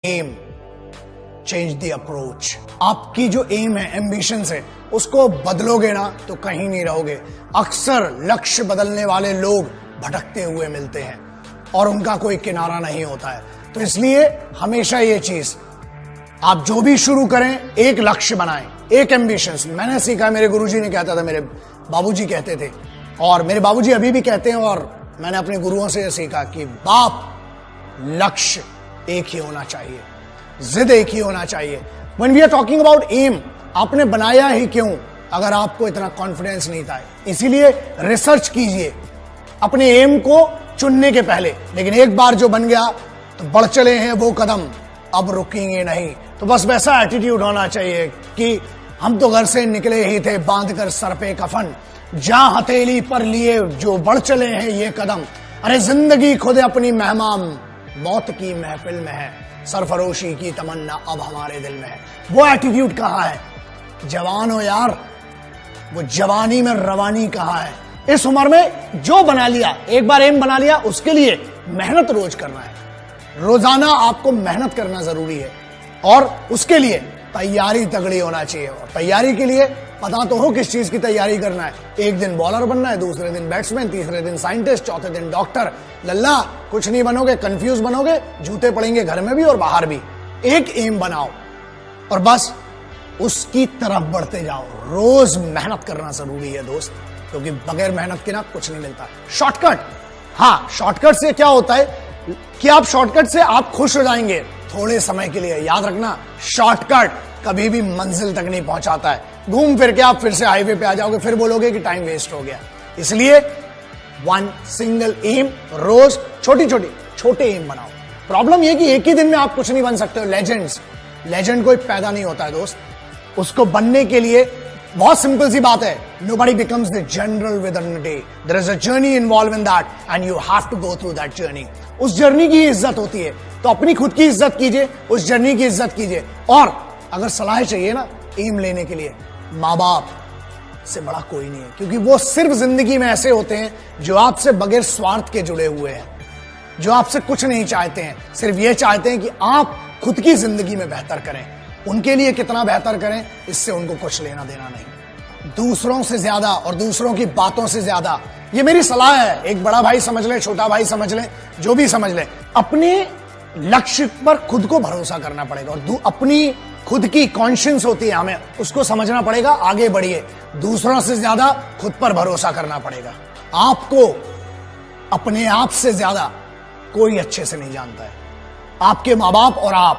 M change the approach. आपकी जो M है, एम्बिशन है, उसको बदलोगे ना तो कहीं नहीं रहोगे। अक्सर लक्ष्य बदलने वाले लोग भटकते हुए मिलते हैं और उनका कोई किनारा नहीं होता है। तो इसलिए हमेशा ये चीज, आप जो भी शुरू करें एक लक्ष्य बनाएं, एक एम्बिशन। मैंने सीखा, मेरे गुरुजी ने कहता था, मेरे बाबूजी कहते थे और मेरे बाबूजी अभी भी कहते हैं, और मैंने अपने गुरुओं से सीखा कि बाप, लक्ष्य एक ही होना चाहिए, जिद एक ही होना चाहिए। When we are talking about aim, आपने बनाया ही क्यों अगर आपको इतना कॉन्फिडेंस नहीं था? इसीलिए रिसर्च कीजिए अपने एम को चुनने के पहले। लेकिन एक बार जो बन गया तो बढ़ चले हैं वो कदम, अब रुकेंगे नहीं। तो बस वैसा एटीट्यूड होना चाहिए कि हम तो घर से निकले ही थे बांधकर सर पे कफन, जहां हथेली पर लिए जो बढ़ चले हैं ये कदम। अरे जिंदगी खुद अपनी मेहमान, मौत की महफिल में है, सरफरोशी की तमन्ना अब हमारे दिल में है। वो एटीट्यूड कहाँ है? जवान हो यार, वो जवानी में रवानी कहाँ है? इस उम्र में जो बना लिया, एक बार एम बना लिया, उसके लिए मेहनत रोज करना है। रोजाना आपको मेहनत करना जरूरी है और उसके लिए तैयारी तगड़ी होना चाहिए। और तैयारी के लिए पता तो हो किस चीज की तैयारी करना है। एक दिन बॉलर बनना है, दूसरे दिन बैट्समैन, तीसरे दिन साइंटिस्ट, चौथे दिन डॉक्टर। लल्ला कुछ नहीं बनोगे, कंफ्यूज बनोगे, जूते पड़ेंगे घर में भी और बाहर भी। एक एम बनाओ और बस उसकी तरफ बढ़ते जाओ। रोज मेहनत करना जरूरी है दोस्त, क्योंकि बगैर मेहनत के ना कुछ नहीं मिलता। शॉर्टकट, हाँ, शॉर्टकट से क्या होता है कि आप शॉर्टकट से आप खुश हो जाएंगे थोड़े समय के लिए। याद रखना, शॉर्टकट कभी भी मंजिल तक नहीं पहुंचाता है। घूम फिर के आप फिर से हाईवे पे आ जाओगे, फिर बोलोगे कि टाइम वेस्ट हो गया। इसलिए वन सिंगल एम, रोज छोटे एम बनाओ। प्रॉब्लम यह कि एक ही दिन में आप कुछ नहीं बन सकते हो। लेजेंड कोई पैदा नहीं होता है दोस्त, उसको बनने के लिए बहुत सिंपल सी बात है। Nobody becomes the general within a day. There is a journey involved in that and you have to go through that journey. उस जर्नी की इज्जत होती है, तो अपनी खुद की इज्जत कीजिए, उस जर्नी की इज्जत कीजिए। और अगर सलाह चाहिए ना एम लेने के लिए, माँ बाप से बड़ा कोई नहीं है, क्योंकि वो सिर्फ जिंदगी में ऐसे होते हैं जो आपसे बगैर स्वार्थ के जुड़े हुए हैं, जो आपसे कुछ नहीं चाहते हैं, सिर्फ ये चाहते हैं कि आप खुद की जिंदगी में बेहतर करें। उनके लिए कितना बेहतर करें, इससे उनको कुछ लेना देना नहीं। दूसरों से ज्यादा और दूसरों की बातों से ज्यादा, ये मेरी सलाह है, एक बड़ा भाई समझ ले, छोटा भाई समझ ले, जो भी समझ ले, अपने लक्ष्य पर खुद को भरोसा करना पड़ेगा। और अपनी खुद की कॉन्शियंस होती है, हमें उसको समझना पड़ेगा। आगे बढ़िए, दूसरों से ज्यादा खुद पर भरोसा करना पड़ेगा। आपको अपने आप से ज्यादा कोई अच्छे से नहीं जानता है। आपके माँ बाप और आप